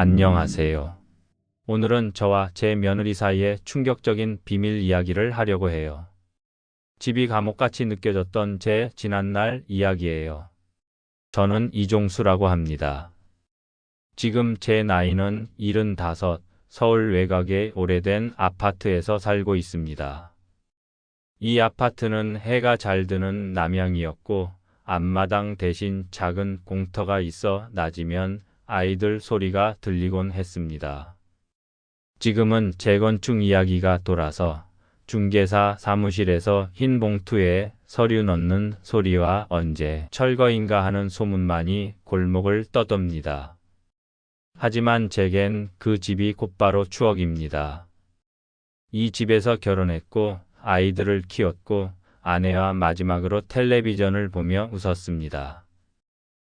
안녕하세요. 오늘은 저와 제 며느리 사이의 충격적인 비밀 이야기를 하려고 해요. 집이 감옥같이 느껴졌던 제 지난날 이야기예요. 저는 이종수라고 합니다. 지금 제 나이는 75, 서울 외곽의 오래된 아파트에서 살고 있습니다. 이 아파트는 해가 잘 드는 남향이었고 앞마당 대신 작은 공터가 있어 낮이면 아이들 소리가 들리곤 했습니다. 지금은 재건축 이야기가 돌아서 중개사 사무실에서 흰 봉투에 서류 넣는 소리와 언제 철거인가 하는 소문만이 골목을 떠돕니다. 하지만 제겐 그 집이 곧바로 추억입니다. 이 집에서 결혼했고 아이들을 키웠고 아내와 마지막으로 텔레비전을 보며 웃었습니다.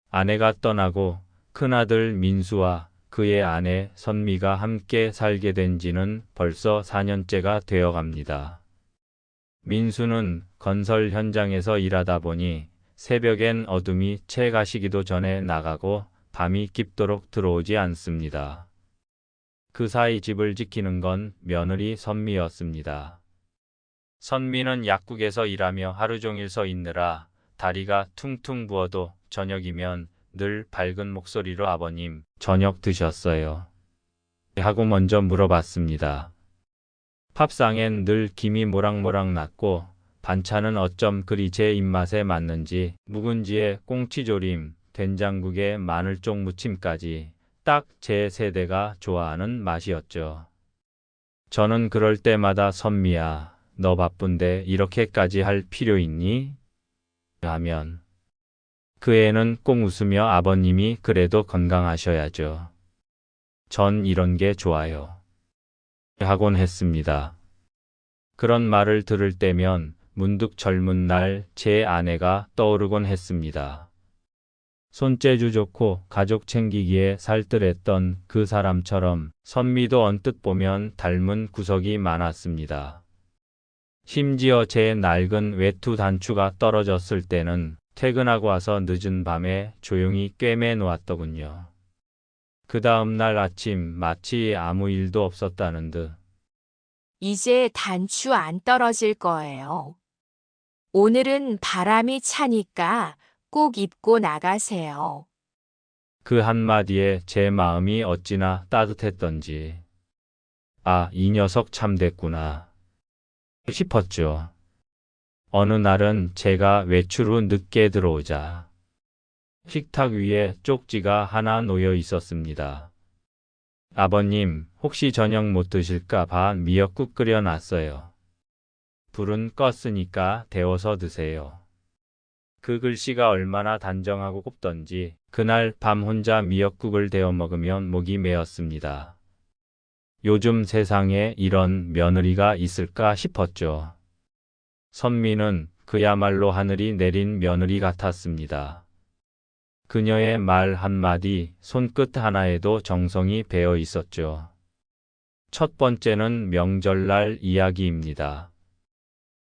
아내가 떠나고 큰아들 민수와 그의 아내 선미가 함께 살게 된 지는 벌써 4년째가 되어 갑니다. 민수는 건설 현장에서 일하다 보니 새벽엔 어둠이 채 가시기도 전에 나가고 밤이 깊도록 들어오지 않습니다. 그 사이 집을 지키는 건 며느리 선미였습니다. 선미는 약국에서 일하며 하루 종일 서 있느라 다리가 퉁퉁 부어도 저녁이면 늘 밝은 목소리로 아버님, 저녁 드셨어요? 하고 먼저 물어봤습니다. 밥상엔 늘 김이 모락모락 났고 반찬은 어쩜 그리 제 입맛에 맞는지 묵은지에 꽁치조림, 된장국에 마늘쪽 무침까지 딱 제 세대가 좋아하는 맛이었죠. 저는 그럴 때마다 선미야, 너 바쁜데 이렇게까지 할 필요 있니? 하면 그 애는 꼭 웃으며 아버님이 그래도 건강하셔야죠. 전 이런 게 좋아요. 하곤 했습니다. 그런 말을 들을 때면 문득 젊은 날 제 아내가 떠오르곤 했습니다. 손재주 좋고 가족 챙기기에 살뜰했던 그 사람처럼 선미도 언뜻 보면 닮은 구석이 많았습니다. 심지어 제 낡은 외투 단추가 떨어졌을 때는 퇴근하고 와서 늦은 밤에 조용히 꿰매 놓았더군요. 그 다음 날 아침 마치 아무 일도 없었다는 듯. 이제 단추 안 떨어질 거예요. 오늘은 바람이 차니까 꼭 입고 나가세요. 그 한마디에 제 마음이 어찌나 따뜻했던지. 아, 이 녀석 참 됐구나 싶었죠. 어느 날은 제가 외출 후 늦게 들어오자 식탁 위에 쪽지가 하나 놓여 있었습니다. 아버님, 혹시 저녁 못 드실까 봐 미역국 끓여 놨어요. 불은 껐으니까 데워서 드세요. 그 글씨가 얼마나 단정하고 곱던지 그날 밤 혼자 미역국을 데워 먹으면 목이 메었습니다. 요즘 세상에 이런 며느리가 있을까 싶었죠. 선미는 그야말로 하늘이 내린 며느리 같았습니다. 그녀의 말 한마디, 손끝 하나에도 정성이 배어 있었죠. 첫 번째는 명절날 이야기입니다.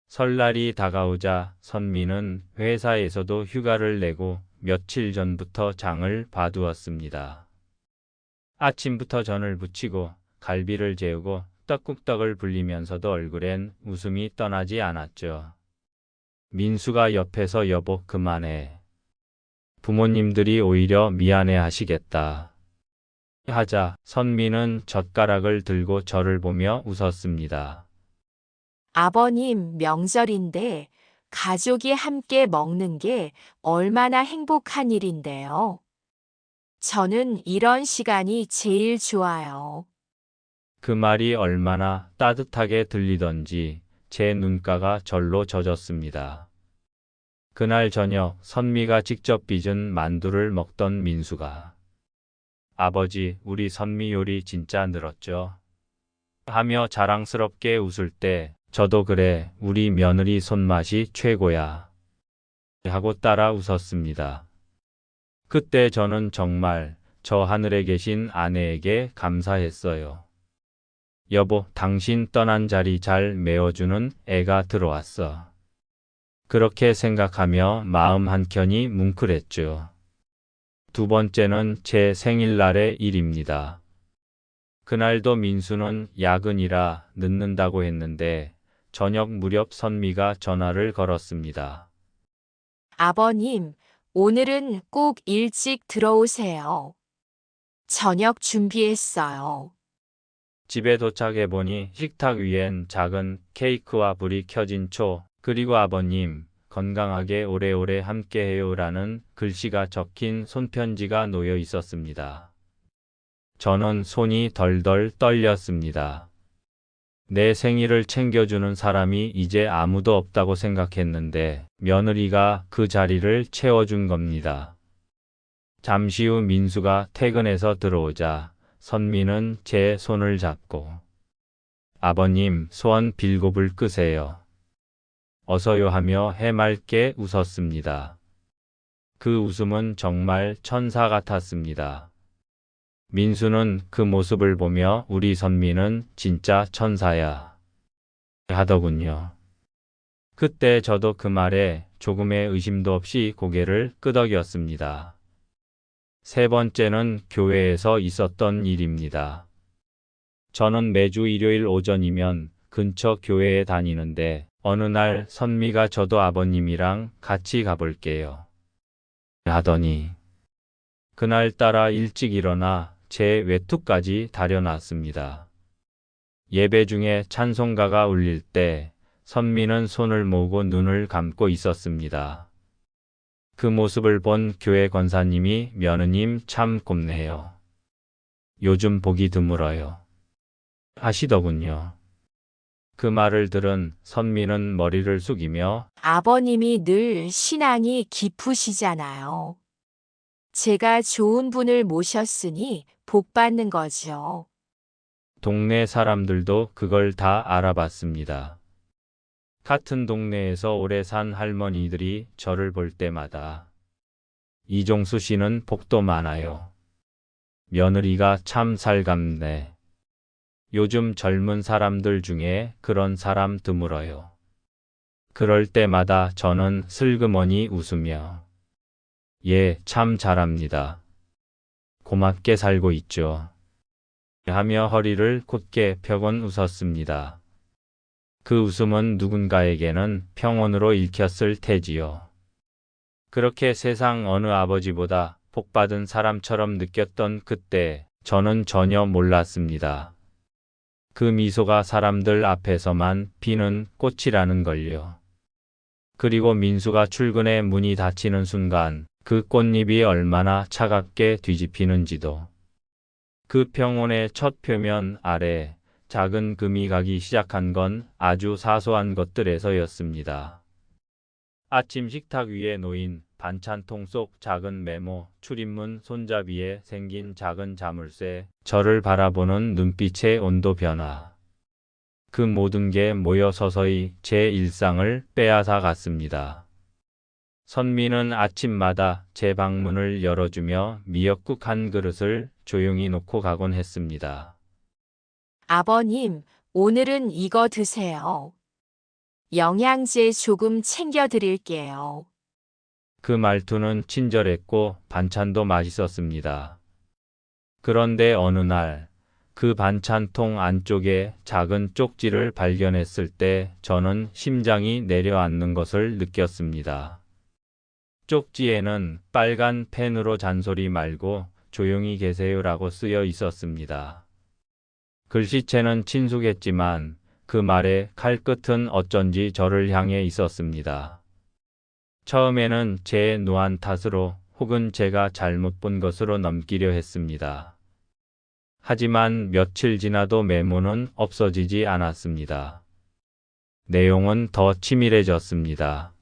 설날이 다가오자 선미는 회사에서도 휴가를 내고 며칠 전부터 장을 봐두었습니다. 아침부터 전을 부치고 갈비를 재우고 떡국떡을 불리면서도 얼굴엔 웃음이 떠나지 않았죠. 민수가 옆에서 여보 그만해. 부모님들이 오히려 미안해 하시겠다. 하자 선미는 젓가락을 들고 저를 보며 웃었습니다. 아버님 명절인데 가족이 함께 먹는 게 얼마나 행복한 일인데요. 저는 이런 시간이 제일 좋아요. 그 말이 얼마나 따뜻하게 들리던지 제 눈가가 절로 젖었습니다. 그날 저녁 선미가 직접 빚은 만두를 먹던 민수가 아버지, 우리 선미 요리 진짜 늘었죠? 하며 자랑스럽게 웃을 때 저도 그래, 우리 며느리 손맛이 최고야. 하고 따라 웃었습니다. 그때 저는 정말 저 하늘에 계신 아내에게 감사했어요. 여보, 당신 떠난 자리 잘 메워주는 애가 들어왔어. 그렇게 생각하며 마음 한켠이 뭉클했죠. 두 번째는 제 생일날의 일입니다. 그날도 민수는 야근이라 늦는다고 했는데 저녁 무렵 선미가 전화를 걸었습니다. 아버님, 오늘은 꼭 일찍 들어오세요. 저녁 준비했어요. 집에 도착해보니 식탁 위엔 작은 케이크와 불이 켜진 초, 그리고 아버님, 건강하게 오래오래 함께해요라는 글씨가 적힌 손편지가 놓여 있었습니다. 저는 손이 덜덜 떨렸습니다. 내 생일을 챙겨주는 사람이 이제 아무도 없다고 생각했는데 며느리가 그 자리를 채워준 겁니다. 잠시 후 민수가 퇴근해서 들어오자 선미는 제 손을 잡고 아버님 소원 빌고불 끄세요. 어서요 하며 해맑게 웃었습니다. 그 웃음은 정말 천사 같았습니다. 민수는 그 모습을 보며 우리 선미는 진짜 천사야 하더군요. 그때 저도 그 말에 조금의 의심도 없이 고개를 끄덕였습니다. 세 번째는 교회에서 있었던 일입니다. 저는 매주 일요일 오전이면 근처 교회에 다니는데 어느 날 선미가 저도 아버님이랑 같이 가볼게요 하더니 그날따라 일찍 일어나 제 외투까지 다려놨습니다. 예배 중에 찬송가가 울릴 때 선미는 손을 모으고 눈을 감고 있었습니다. 그 모습을 본 교회 권사님이 며느님 참 곱네요. 요즘 보기 드물어요. 하시더군요. 그 말을 들은 선미는 머리를 숙이며 아버님이 늘 신앙이 깊으시잖아요. 제가 좋은 분을 모셨으니 복 받는 거죠. 동네 사람들도 그걸 다 알아봤습니다. 같은 동네에서 오래 산 할머니들이 저를 볼 때마다 이종수 씨는 복도 많아요. 며느리가 참 살갑네. 요즘 젊은 사람들 중에 그런 사람 드물어요. 그럴 때마다 저는 슬그머니 웃으며 예, 참 잘합니다. 고맙게 살고 있죠. 하며 허리를 곧게 펴곤 웃었습니다. 그 웃음은 누군가에게는 평온으로 읽혔을 테지요. 그렇게 세상 어느 아버지보다 복받은 사람처럼 느꼈던 그때 저는 전혀 몰랐습니다. 그 미소가 사람들 앞에서만 피는 꽃이라는 걸요. 그리고 민수가 출근해 문이 닫히는 순간 그 꽃잎이 얼마나 차갑게 뒤집히는지도. 그 평온의 첫 표면 아래 작은 금이 가기 시작한 건 아주 사소한 것들에서였습니다. 아침 식탁 위에 놓인 반찬통 속 작은 메모, 출입문 손잡이에 생긴 작은 자물쇠, 저를 바라보는 눈빛의 온도 변화. 그 모든 게 모여 서서히 제 일상을 빼앗아 갔습니다. 선미는 아침마다 제 방문을 열어주며 미역국 한 그릇을 조용히 놓고 가곤 했습니다. 아버님, 오늘은 이거 드세요. 영양제 조금 챙겨 드릴게요. 그 말투는 친절했고 반찬도 맛있었습니다. 그런데 어느 날 그 반찬통 안쪽에 작은 쪽지를 발견했을 때 저는 심장이 내려앉는 것을 느꼈습니다. 쪽지에는 빨간 펜으로 잔소리 말고 조용히 계세요라고 쓰여 있었습니다. 글씨체는 친숙했지만 그 말의 칼끝은 어쩐지 저를 향해 있었습니다. 처음에는 제 노안 탓으로 혹은 제가 잘못 본 것으로 넘기려 했습니다. 하지만 며칠 지나도 메모는 없어지지 않았습니다. 내용은 더 치밀해졌습니다.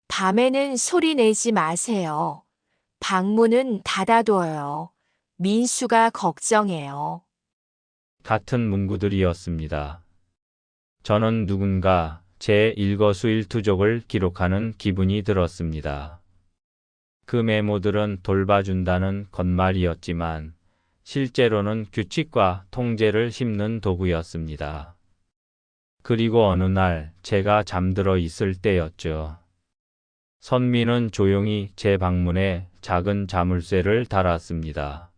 밤에는 소리 내지 마세요. 방문은 닫아둬요. 민수가 걱정해요. 같은 문구들이었습니다. 저는 누군가 제 일거수일투족을 기록하는 기분이 들었습니다. 그 메모들은 돌봐준다는 겉말이었지만 실제로는 규칙과 통제를 심는 도구였습니다. 그리고 어느 날 제가 잠들어 있을 때였죠. 선미는 조용히 제 방문에 작은 자물쇠를 달았습니다.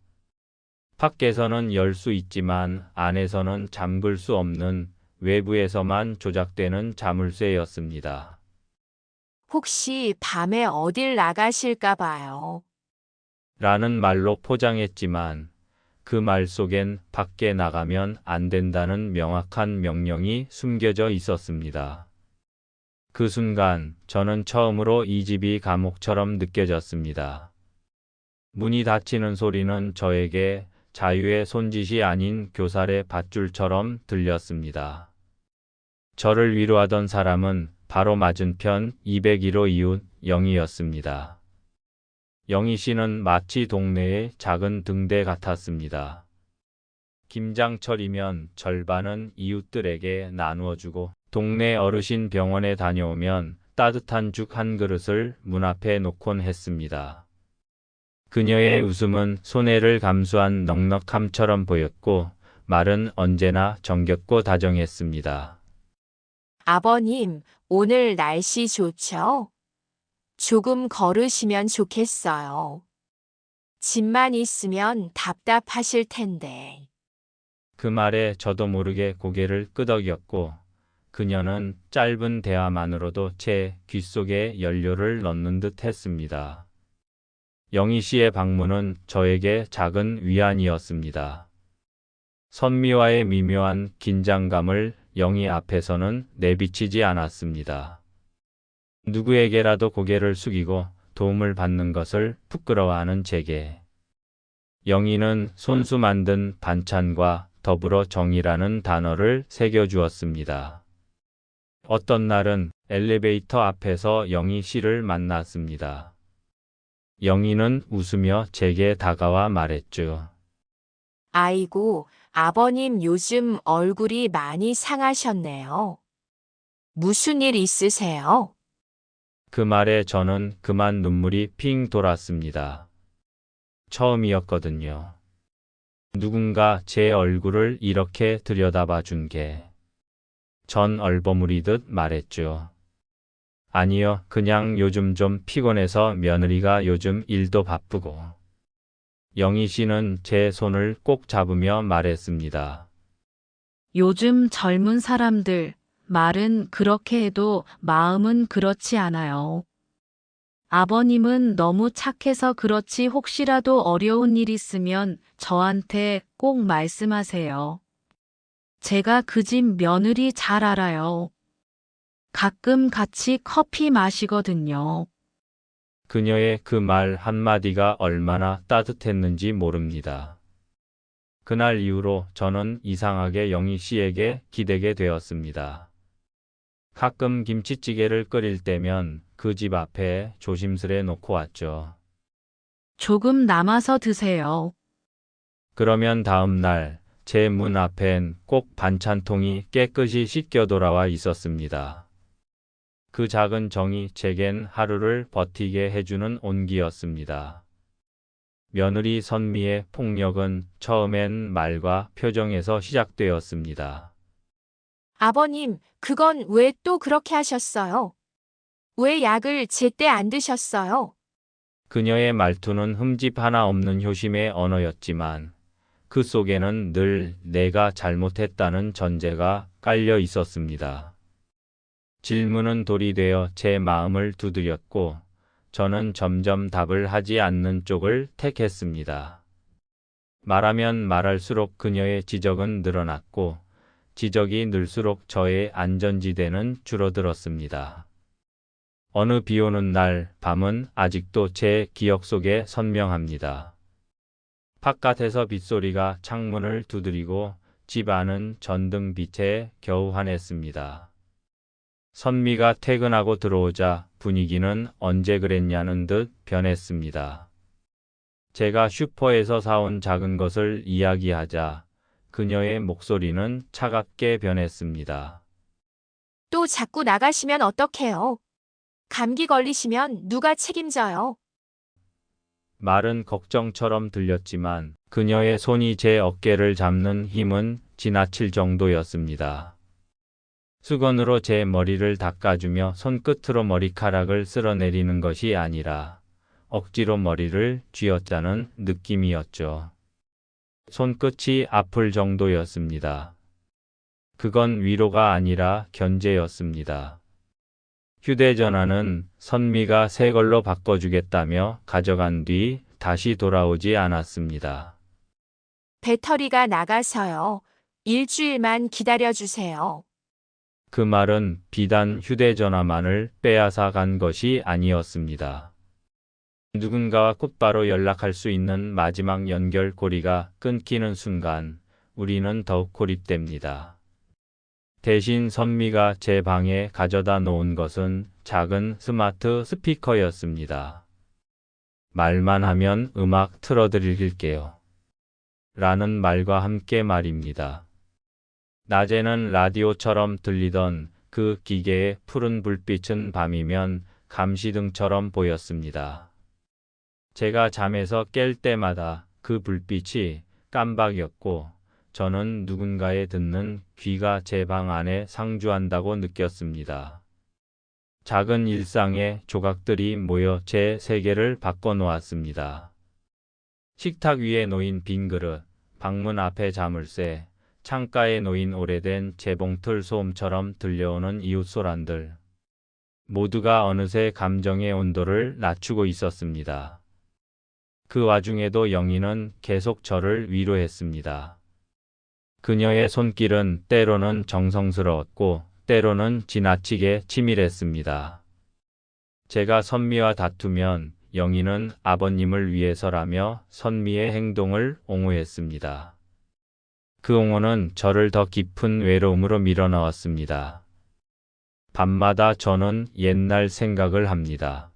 밖에서는 열 수 있지만 안에서는 잠글 수 없는 외부에서만 조작되는 자물쇠였습니다. 혹시 밤에 어딜 나가실까 봐요. 라는 말로 포장했지만 그 말 속엔 밖에 나가면 안 된다는 명확한 명령이 숨겨져 있었습니다. 그 순간 저는 처음으로 이 집이 감옥처럼 느껴졌습니다. 문이 닫히는 소리는 저에게 자유의 손짓이 아닌 교살의 밧줄처럼 들렸습니다. 저를 위로하던 사람은 바로 맞은편 201호 이웃 영희였습니다. 영희 씨는 마치 동네의 작은 등대 같았습니다. 김장철이면 절반은 이웃들에게 나누어주고 동네 어르신 병원에 다녀오면 따뜻한 죽 한 그릇을 문 앞에 놓곤 했습니다. 그녀의 웃음은 손해를 감수한 넉넉함처럼 보였고 말은 언제나 정겹고 다정했습니다. 아버님, 오늘 날씨 좋죠? 조금 걸으시면 좋겠어요. 집만 있으면 답답하실 텐데. 그 말에 저도 모르게 고개를 끄덕였고 그녀는 짧은 대화만으로도 제 귓속에 연료를 넣는 듯 했습니다. 영희 씨의 방문은 저에게 작은 위안이었습니다. 선미와의 미묘한 긴장감을 영희 앞에서는 내비치지 않았습니다. 누구에게라도 고개를 숙이고 도움을 받는 것을 부끄러워하는 제게. 영희는 손수 만든 반찬과 더불어 정이라는 단어를 새겨주었습니다. 어떤 날은 엘리베이터 앞에서 영희 씨를 만났습니다. 영희는 웃으며 제게 다가와 말했죠. 아이고, 아버님 요즘 얼굴이 많이 상하셨네요. 무슨 일 있으세요? 그 말에 저는 그만 눈물이 핑 돌았습니다. 처음이었거든요. 누군가 제 얼굴을 이렇게 들여다봐 준 게. 전 얼버무리듯 말했죠. 아니요, 그냥 요즘 좀 피곤해서 며느리가 요즘 일도 바쁘고. 영희 씨는 제 손을 꼭 잡으며 말했습니다. 요즘 젊은 사람들, 말은 그렇게 해도 마음은 그렇지 않아요. 아버님은 너무 착해서 그렇지 혹시라도 어려운 일 있으면 저한테 꼭 말씀하세요. 제가 그 집 며느리 잘 알아요. 가끔 같이 커피 마시거든요. 그녀의 그 말 한마디가 얼마나 따뜻했는지 모릅니다. 그날 이후로 저는 이상하게 영희 씨에게 기대게 되었습니다. 가끔 김치찌개를 끓일 때면 그 집 앞에 조심스레 놓고 왔죠. 조금 남아서 드세요. 그러면 다음 날 제 문 앞엔 꼭 반찬통이 깨끗이 씻겨 돌아와 있었습니다. 그 작은 정이 제겐 하루를 버티게 해주는 온기였습니다. 며느리 선미의 폭력은 처음엔 말과 표정에서 시작되었습니다. 아버님, 그건 왜 또 그렇게 하셨어요? 왜 약을 제때 안 드셨어요? 그녀의 말투는 흠집 하나 없는 효심의 언어였지만 그 속에는 늘 내가 잘못했다는 전제가 깔려 있었습니다. 질문은 돌이 되어 제 마음을 두드렸고 저는 점점 답을 하지 않는 쪽을 택했습니다. 말하면 말할수록 그녀의 지적은 늘어났고 지적이 늘수록 저의 안전지대는 줄어들었습니다. 어느 비 오는 날 밤은 아직도 제 기억 속에 선명합니다. 바깥에서 빗소리가 창문을 두드리고 집 안은 전등빛에 겨우 환했습니다. 선미가 퇴근하고 들어오자 분위기는 언제 그랬냐는 듯 변했습니다. 제가 슈퍼에서 사온 작은 것을 이야기하자 그녀의 목소리는 차갑게 변했습니다. 또 자꾸 나가시면 어떡해요? 감기 걸리시면 누가 책임져요? 말은 걱정처럼 들렸지만 그녀의 손이 제 어깨를 잡는 힘은 지나칠 정도였습니다. 수건으로 제 머리를 닦아주며 손끝으로 머리카락을 쓸어내리는 것이 아니라 억지로 머리를 쥐어짜는 느낌이었죠. 손끝이 아플 정도였습니다. 그건 위로가 아니라 견제였습니다. 휴대전화는 선미가 새 걸로 바꿔주겠다며 가져간 뒤 다시 돌아오지 않았습니다. 배터리가 나가서요. 일주일만 기다려주세요. 그 말은 비단 휴대전화만을 빼앗아 간 것이 아니었습니다. 누군가와 곧바로 연락할 수 있는 마지막 연결고리가 끊기는 순간 우리는 더욱 고립됩니다. 대신 선미가 제 방에 가져다 놓은 것은 작은 스마트 스피커였습니다. 말만 하면 음악 틀어드릴게요. 라는 말과 함께 말입니다. 낮에는 라디오처럼 들리던 그 기계의 푸른 불빛은 밤이면 감시등처럼 보였습니다. 제가 잠에서 깰 때마다 그 불빛이 깜박이었고 저는 누군가의 듣는 귀가 제 방 안에 상주한다고 느꼈습니다. 작은 일상의 조각들이 모여 제 세계를 바꿔놓았습니다. 식탁 위에 놓인 빈 그릇, 방문 앞에 자물쇠, 창가에 놓인 오래된 재봉틀 소음처럼 들려오는 이웃 소란들. 모두가 어느새 감정의 온도를 낮추고 있었습니다. 그 와중에도 영희는 계속 저를 위로했습니다. 그녀의 손길은 때로는 정성스러웠고 때로는 지나치게 치밀했습니다. 제가 선미와 다투면 영희는 아버님을 위해서라며 선미의 행동을 옹호했습니다. 그 옹호는 저를 더 깊은 외로움으로 밀어넣었습니다. 밤마다 저는 옛날 생각을 합니다.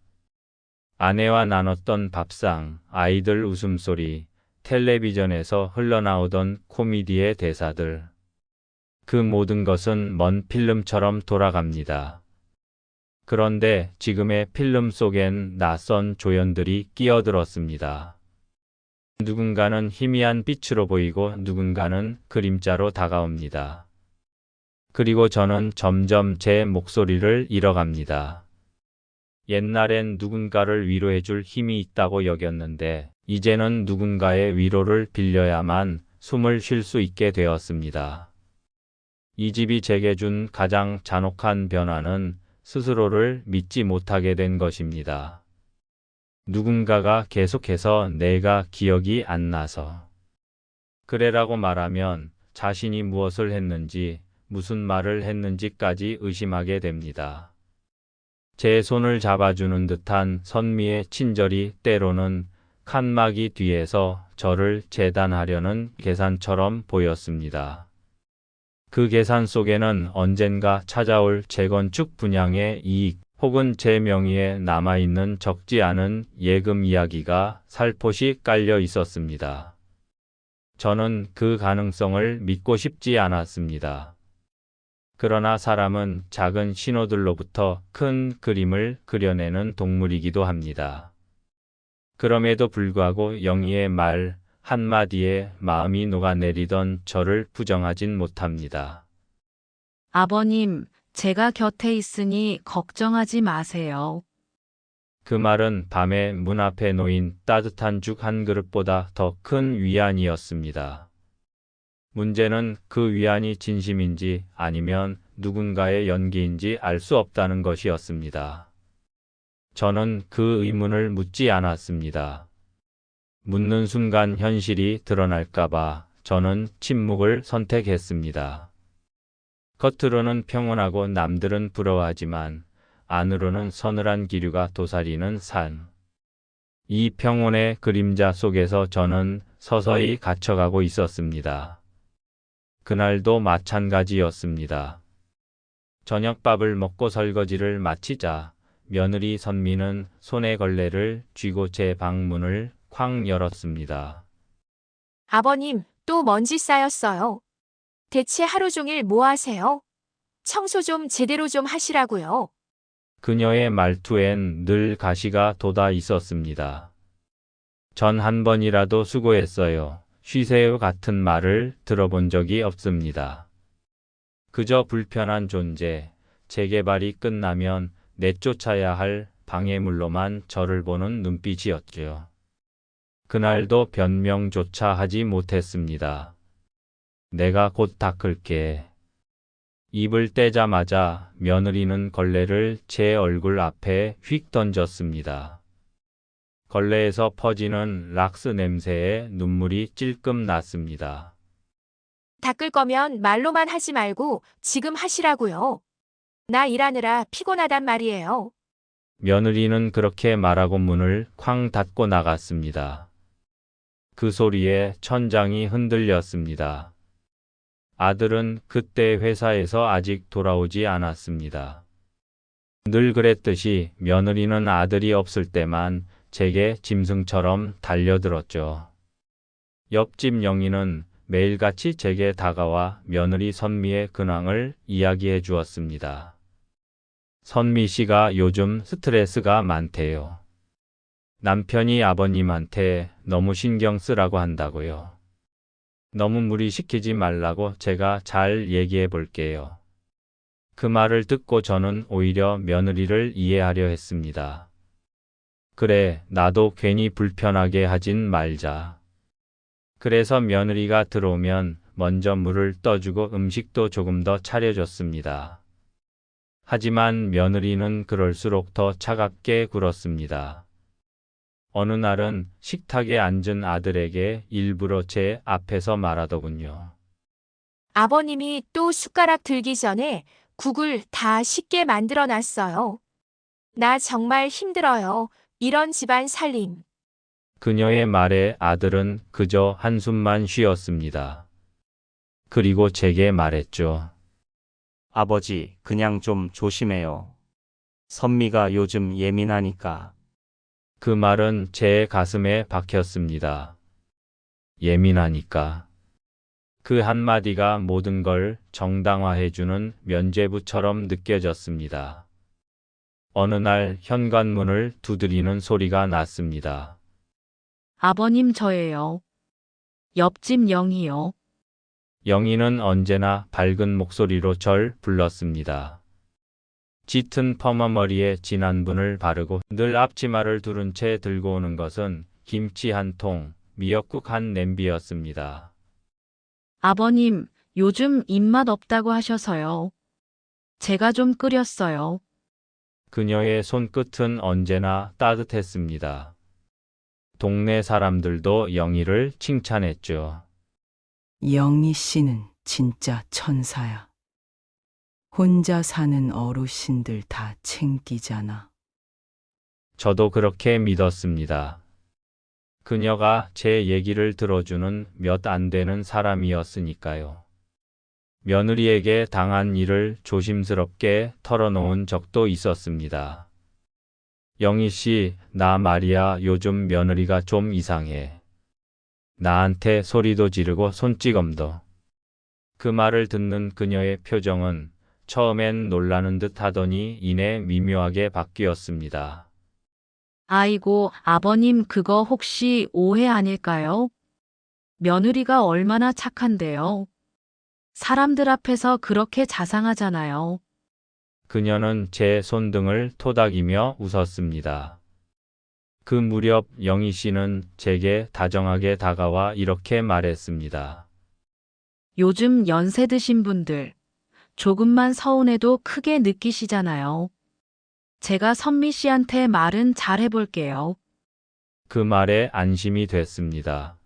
아내와 나눴던 밥상, 아이들 웃음소리, 텔레비전에서 흘러나오던 코미디의 대사들. 그 모든 것은 먼 필름처럼 돌아갑니다. 그런데 지금의 필름 속엔 낯선 조연들이 끼어들었습니다. 누군가는 희미한 빛으로 보이고 누군가는 그림자로 다가옵니다. 그리고 저는 점점 제 목소리를 잃어갑니다. 옛날엔 누군가를 위로해줄 힘이 있다고 여겼는데 이제는 누군가의 위로를 빌려야만 숨을 쉴 수 있게 되었습니다. 이 집이 제게 준 가장 잔혹한 변화는 스스로를 믿지 못하게 된 것입니다. 누군가가 계속해서 내가 기억이 안 나서 그래라고 말하면 자신이 무엇을 했는지 무슨 말을 했는지까지 의심하게 됩니다. 제 손을 잡아주는 듯한 선미의 친절이 때로는 칸막이 뒤에서 저를 재단하려는 계산처럼 보였습니다. 그 계산 속에는 언젠가 찾아올 재건축 분양의 이익 혹은 제 명의에 남아있는 적지 않은 예금 이야기가 살포시 깔려 있었습니다. 저는 그 가능성을 믿고 싶지 않았습니다. 그러나 사람은 작은 신호들로부터 큰 그림을 그려내는 동물이기도 합니다. 그럼에도 불구하고 영희의 말 한마디에 마음이 녹아내리던 저를 부정하진 못합니다. 아버님, 제가 곁에 있으니 걱정하지 마세요. 그 말은 밤에 문 앞에 놓인 따뜻한 죽 한 그릇보다 더 큰 위안이었습니다. 문제는 그 위안이 진심인지 아니면 누군가의 연기인지 알 수 없다는 것이었습니다. 저는 그 의문을 묻지 않았습니다. 묻는 순간 현실이 드러날까봐 저는 침묵을 선택했습니다. 겉으로는 평온하고 남들은 부러워하지만 안으로는 서늘한 기류가 도사리는 삶. 이 평온의 그림자 속에서 저는 서서히 갇혀가고 있었습니다. 그날도 마찬가지였습니다. 저녁밥을 먹고 설거지를 마치자 며느리 선미는 손에 걸레를 쥐고 제 방문을 쾅 열었습니다. 아버님, 또 먼지 쌓였어요. 대체 하루 종일 뭐 하세요? 청소 좀 제대로 좀 하시라고요. 그녀의 말투엔 늘 가시가 돋아 있었습니다. 전 한 번이라도 수고했어요. 쉬세요 같은 말을 들어본 적이 없습니다. 그저 불편한 존재, 재개발이 끝나면 내쫓아야 할 방해물로만 저를 보는 눈빛이었죠. 그날도 변명조차 하지 못했습니다. 내가 곧 닦을게. 입을 떼자마자 며느리는 걸레를 제 얼굴 앞에 휙 던졌습니다. 걸레에서 퍼지는 락스 냄새에 눈물이 찔끔 났습니다. 닦을 거면 말로만 하지 말고 지금 하시라고요. 나 일하느라 피곤하단 말이에요. 며느리는 그렇게 말하고 문을 쾅 닫고 나갔습니다. 그 소리에 천장이 흔들렸습니다. 아들은 그때 회사에서 아직 돌아오지 않았습니다. 늘 그랬듯이 며느리는 아들이 없을 때만 제게 짐승처럼 달려들었죠. 옆집 영희는 매일같이 제게 다가와 며느리 선미의 근황을 이야기해 주었습니다. 선미 씨가 요즘 스트레스가 많대요. 남편이 아버님한테 너무 신경 쓰라고 한다고요. 너무 무리시키지 말라고 제가 잘 얘기해 볼게요. 그 말을 듣고 저는 오히려 며느리를 이해하려 했습니다. 그래, 나도 괜히 불편하게 하진 말자. 그래서 며느리가 들어오면 먼저 물을 떠주고 음식도 조금 더 차려줬습니다. 하지만 며느리는 그럴수록 더 차갑게 굴었습니다. 어느 날은 식탁에 앉은 아들에게 일부러 제 앞에서 말하더군요. 아버님이 또 숟가락 들기 전에 국을 다 식게 만들어 놨어요. 나 정말 힘들어요. 이런 집안 살림. 그녀의 말에 아들은 그저 한숨만 쉬었습니다. 그리고 제게 말했죠. 아버지, 그냥 좀 조심해요. 선미가 요즘 예민하니까. 그 말은 제 가슴에 박혔습니다. 예민하니까. 그 한마디가 모든 걸 정당화해주는 면죄부처럼 느껴졌습니다. 어느 날 현관문을 두드리는 소리가 났습니다. 아버님 저예요. 옆집 영희요. 영희는 언제나 밝은 목소리로 절 불렀습니다. 짙은 퍼머머리에 진한 분을 바르고 늘 앞치마를 두른 채 들고 오는 것은 김치 한 통, 미역국 한 냄비였습니다. 아버님, 요즘 입맛 없다고 하셔서요. 제가 좀 끓였어요. 그녀의 손끝은 언제나 따뜻했습니다. 동네 사람들도 영희를 칭찬했죠. 영희 씨는 진짜 천사야. 혼자 사는 어르신들 다 챙기잖아. 저도 그렇게 믿었습니다. 그녀가 제 얘기를 들어주는 몇 안 되는 사람이었으니까요. 며느리에게 당한 일을 조심스럽게 털어놓은 적도 있었습니다. 영희 씨, 나 말이야 요즘 며느리가 좀 이상해. 나한테 소리도 지르고 손찌검도. 그 말을 듣는 그녀의 표정은 처음엔 놀라는 듯 하더니 이내 미묘하게 바뀌었습니다. 아이고, 아버님 그거 혹시 오해 아닐까요? 며느리가 얼마나 착한데요. 사람들 앞에서 그렇게 자상하잖아요. 그녀는 제 손등을 토닥이며 웃었습니다. 그 무렵 영희 씨는 제게 다정하게 다가와 이렇게 말했습니다. 요즘 연세 드신 분들, 조금만 서운해도 크게 느끼시잖아요. 제가 선미 씨한테 말은 잘 해볼게요. 그 말에 안심이 됐습니다.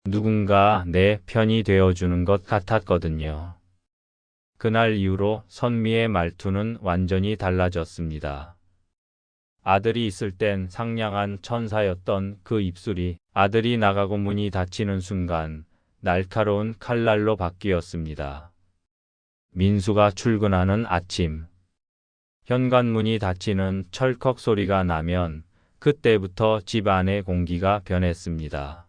누군가 내 편이 되어주는 것 같았거든요. 그날 이후로 선미의 말투는 완전히 달라졌습니다. 아들이 있을 땐 상냥한 천사였던 그 입술이 아들이 나가고 문이 닫히는 순간 날카로운 칼날로 바뀌었습니다. 민수가 출근하는 아침. 현관문이 닫히는 철컥 소리가 나면 그때부터 집 안의 공기가 변했습니다.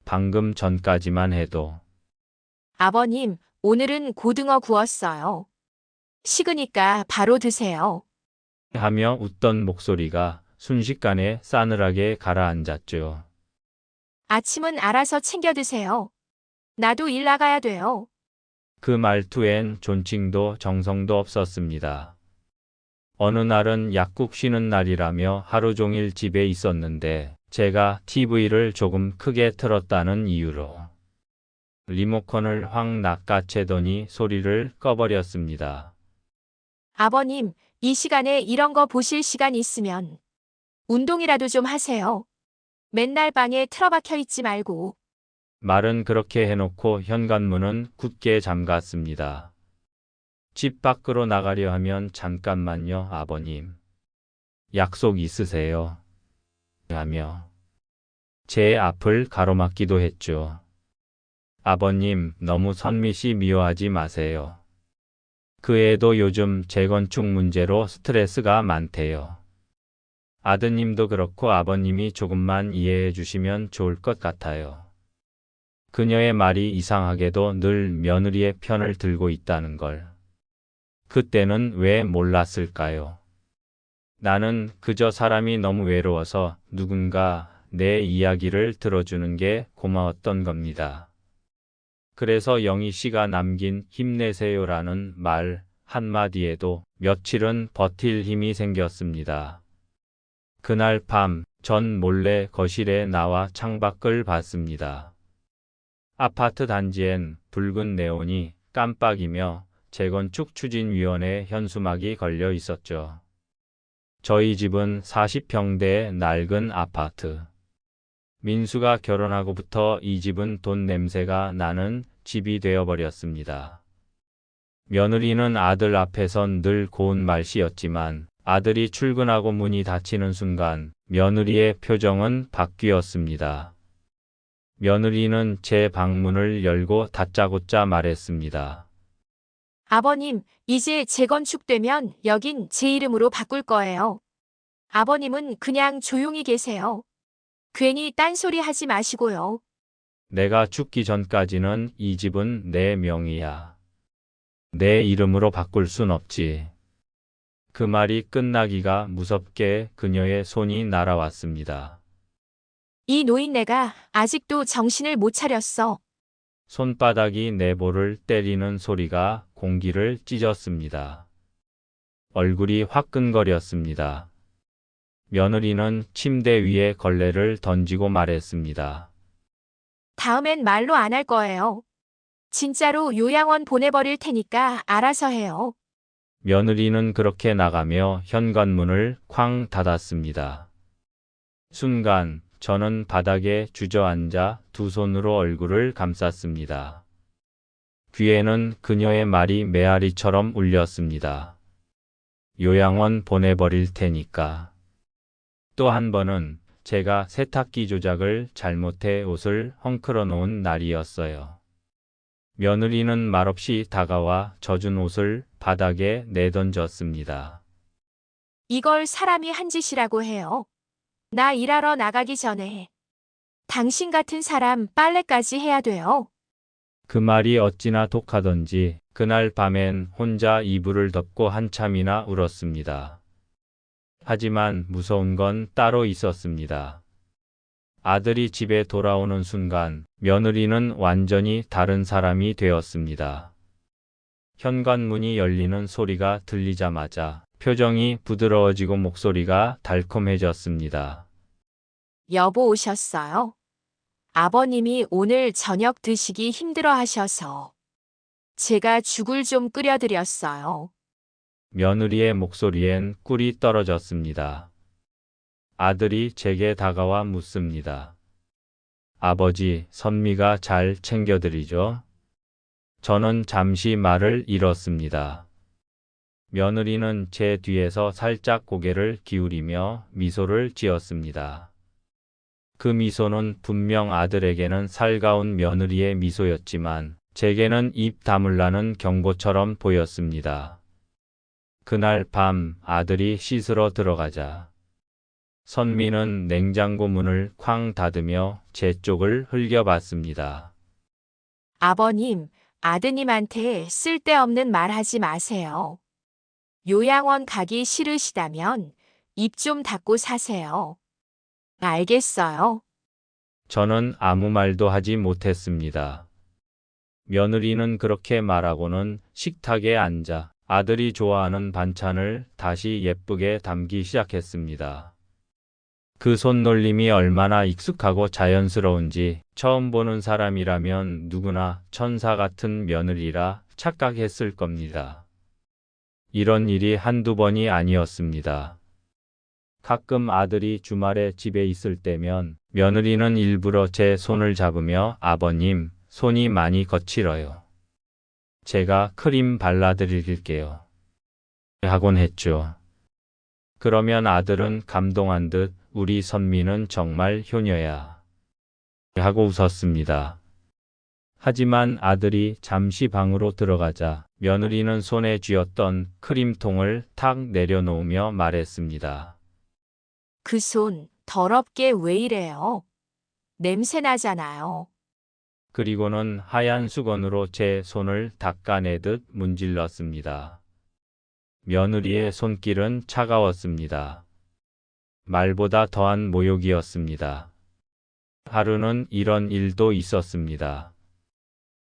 방금 전까지만 해도 아버님, 오늘은 고등어 구웠어요. 식으니까 바로 드세요. 하며 웃던 목소리가 순식간에 싸늘하게 가라앉았죠. 아침은 알아서 챙겨 드세요. 나도 일 나가야 돼요. 그 말투엔 존칭도 정성도 없었습니다. 어느 날은 약국 쉬는 날이라며 하루 종일 집에 있었는데 제가 TV를 조금 크게 틀었다는 이유로 리모컨을 확 낚아채더니 소리를 꺼버렸습니다. 아버님, 이 시간에 이런 거 보실 시간 있으면 운동이라도 좀 하세요. 맨날 방에 틀어박혀 있지 말고. 말은 그렇게 해놓고 현관문은 굳게 잠갔습니다. 집 밖으로 나가려 하면 잠깐만요, 아버님. 약속 있으세요? 하며 제 앞을 가로막기도 했죠. 아버님, 너무 선미 씨 미워하지 마세요. 그 애도 요즘 재건축 문제로 스트레스가 많대요. 아드님도 그렇고 아버님이 조금만 이해해 주시면 좋을 것 같아요. 그녀의 말이 이상하게도 늘 며느리의 편을 들고 있다는 걸. 그때는 왜 몰랐을까요? 나는 그저 사람이 너무 외로워서 누군가 내 이야기를 들어주는 게 고마웠던 겁니다. 그래서 영희 씨가 남긴 힘내세요라는 말 한마디에도 며칠은 버틸 힘이 생겼습니다. 그날 밤, 전 몰래 거실에 나와 창밖을 봤습니다. 아파트 단지엔 붉은 네온이 깜빡이며 재건축 추진위원회 현수막이 걸려 있었죠. 저희 집은 40평대의 낡은 아파트. 민수가 결혼하고부터 이 집은 돈 냄새가 나는 집이 되어버렸습니다. 며느리는 아들 앞에선 늘 고운 말씨였지만 아들이 출근하고 문이 닫히는 순간 며느리의 표정은 바뀌었습니다. 며느리는 제 방문을 열고 다짜고짜 말했습니다. 아버님, 이제 재건축되면 여긴 제 이름으로 바꿀 거예요. 아버님은 그냥 조용히 계세요. 괜히 딴소리 하지 마시고요. 내가 죽기 전까지는 이 집은 내 명의야. 내 이름으로 바꿀 순 없지. 그 말이 끝나기가 무섭게 그녀의 손이 날아왔습니다. 이 노인네가 아직도 정신을 못 차렸어. 손바닥이 내 볼을 때리는 소리가 공기를 찢었습니다. 얼굴이 화끈거렸습니다. 며느리는 침대 위에 걸레를 던지고 말했습니다. 다음엔 말로 안 할 거예요. 진짜로 요양원 보내버릴 테니까 알아서 해요. 며느리는 그렇게 나가며 현관문을 쾅 닫았습니다. 순간 저는 바닥에 주저앉아 두 손으로 얼굴을 감쌌습니다. 귀에는 그녀의 말이 메아리처럼 울렸습니다. 요양원 보내버릴 테니까. 또 한 번은 제가 세탁기 조작을 잘못해 옷을 헝클어 놓은 날이었어요. 며느리는 말없이 다가와 젖은 옷을 바닥에 내던졌습니다. 이걸 사람이 한 짓이라고 해요. 나 일하러 나가기 전에 당신 같은 사람 빨래까지 해야 돼요. 그 말이 어찌나 독하던지 그날 밤엔 혼자 이불을 덮고 한참이나 울었습니다. 하지만 무서운 건 따로 있었습니다. 아들이 집에 돌아오는 순간 며느리는 완전히 다른 사람이 되었습니다. 현관문이 열리는 소리가 들리자마자 표정이 부드러워지고 목소리가 달콤해졌습니다. 여보 오셨어요? 아버님이 오늘 저녁 드시기 힘들어 하셔서 제가 죽을 좀 끓여드렸어요. 며느리의 목소리엔 꿀이 떨어졌습니다. 아들이 제게 다가와 묻습니다. 아버지, 선미가 잘 챙겨드리죠? 저는 잠시 말을 잃었습니다. 며느리는 제 뒤에서 살짝 고개를 기울이며 미소를 지었습니다. 그 미소는 분명 아들에게는 살가운 며느리의 미소였지만 제게는 입 다물라는 경고처럼 보였습니다. 그날 밤 아들이 씻으러 들어가자 선미는 냉장고 문을 쾅 닫으며 제 쪽을 흘겨봤습니다. 아버님, 아드님한테 쓸데없는 말 하지 마세요. 요양원 가기 싫으시다면 입 좀 닫고 사세요. 알겠어요? 저는 아무 말도 하지 못했습니다. 며느리는 그렇게 말하고는 식탁에 앉아 아들이 좋아하는 반찬을 다시 예쁘게 담기 시작했습니다. 그 손놀림이 얼마나 익숙하고 자연스러운지 처음 보는 사람이라면 누구나 천사 같은 며느리라 착각했을 겁니다. 이런 일이 한두 번이 아니었습니다. 가끔 아들이 주말에 집에 있을 때면 며느리는 일부러 제 손을 잡으며 아버님, 손이 많이 거칠어요. 제가 크림 발라드릴게요. 하곤 했죠. 그러면 아들은 감동한 듯 우리 선미는 정말 효녀야. 하고 웃었습니다. 하지만 아들이 잠시 방으로 들어가자 며느리는 손에 쥐었던 크림통을 탁 내려놓으며 말했습니다. 그 손 더럽게 왜 이래요? 냄새 나잖아요. 그리고는 하얀 수건으로 제 손을 닦아내듯 문질렀습니다. 며느리의 손길은 차가웠습니다. 말보다 더한 모욕이었습니다. 하루는 이런 일도 있었습니다.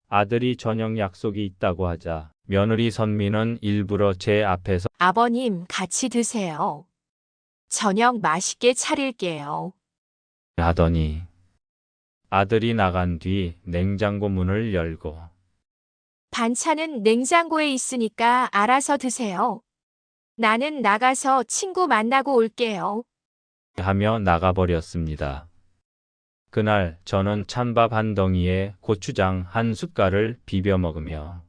아들이 저녁 약속이 있다고 하자 며느리 선미는 일부러 제 앞에서 아버님 같이 드세요. 저녁 맛있게 차릴게요. 하더니 아들이 나간 뒤 냉장고 문을 열고 반찬은 냉장고에 있으니까 알아서 드세요. 나는 나가서 친구 만나고 올게요. 하며 나가버렸습니다. 그날 저는 찬밥 한 덩이에 고추장 한 숟갈을 비벼 먹으며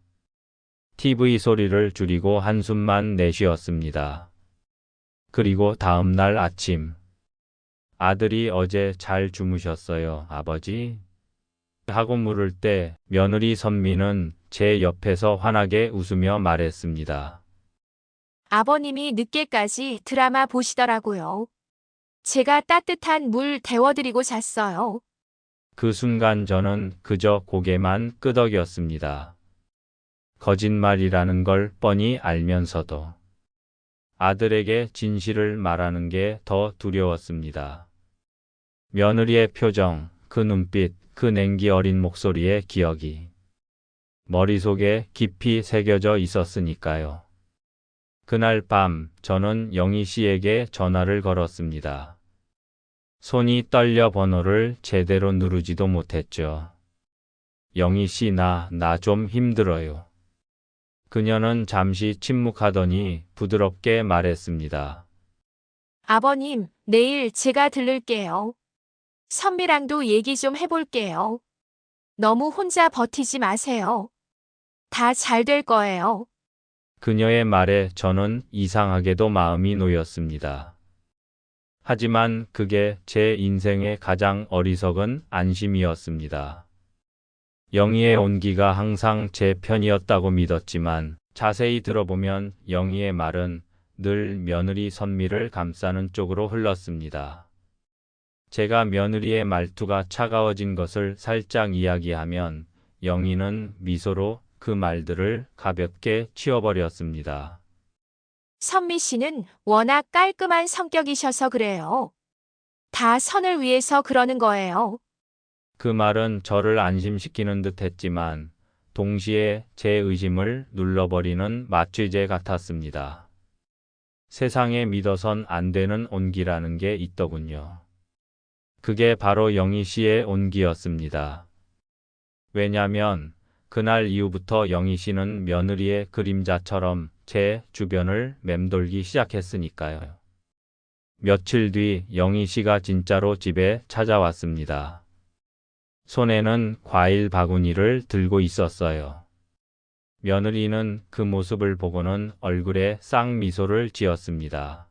TV 소리를 줄이고 한숨만 내쉬었습니다. 그리고 다음 날 아침 아들이 어제 잘 주무셨어요, 아버지? 하고 물을 때 며느리 선미는 제 옆에서 환하게 웃으며 말했습니다. 아버님이 늦게까지 드라마 보시더라고요. 제가 따뜻한 물 데워드리고 잤어요. 그 순간 저는 그저 고개만 끄덕였습니다. 거짓말이라는 걸 뻔히 알면서도 아들에게 진실을 말하는 게 더 두려웠습니다. 며느리의 표정, 그 눈빛, 그 냉기 어린 목소리의 기억이 머릿속에 깊이 새겨져 있었으니까요. 그날 밤 저는 영희 씨에게 전화를 걸었습니다. 손이 떨려 번호를 제대로 누르지도 못했죠. 영희 씨, 나 좀 힘들어요. 그녀는 잠시 침묵하더니 부드럽게 말했습니다. 아버님, 내일 제가 들를게요. 선미랑도 얘기 좀 해볼게요. 너무 혼자 버티지 마세요. 다 잘 될 거예요. 그녀의 말에 저는 이상하게도 마음이 놓였습니다. 하지만 그게 제 인생의 가장 어리석은 안심이었습니다. 영희의 온기가 항상 제 편이었다고 믿었지만 자세히 들어보면 영희의 말은 늘 며느리 선미를 감싸는 쪽으로 흘렀습니다. 제가 며느리의 말투가 차가워진 것을 살짝 이야기하면 영희는 미소로 그 말들을 가볍게 치워버렸습니다. 선미 씨는 워낙 깔끔한 성격이셔서 그래요. 다 선을 위해서 그러는 거예요. 그 말은 저를 안심시키는 듯 했지만 동시에 제 의심을 눌러버리는 마취제 같았습니다. 세상에 믿어선 안 되는 온기라는 게 있더군요. 그게 바로 영희 씨의 온기였습니다. 왜냐면 그날 이후부터 영희 씨는 며느리의 그림자처럼 제 주변을 맴돌기 시작했으니까요. 며칠 뒤 영희 씨가 진짜로 집에 찾아왔습니다. 손에는 과일 바구니를 들고 있었어요. 며느리는 그 모습을 보고는 얼굴에 쌍미소를 지었습니다.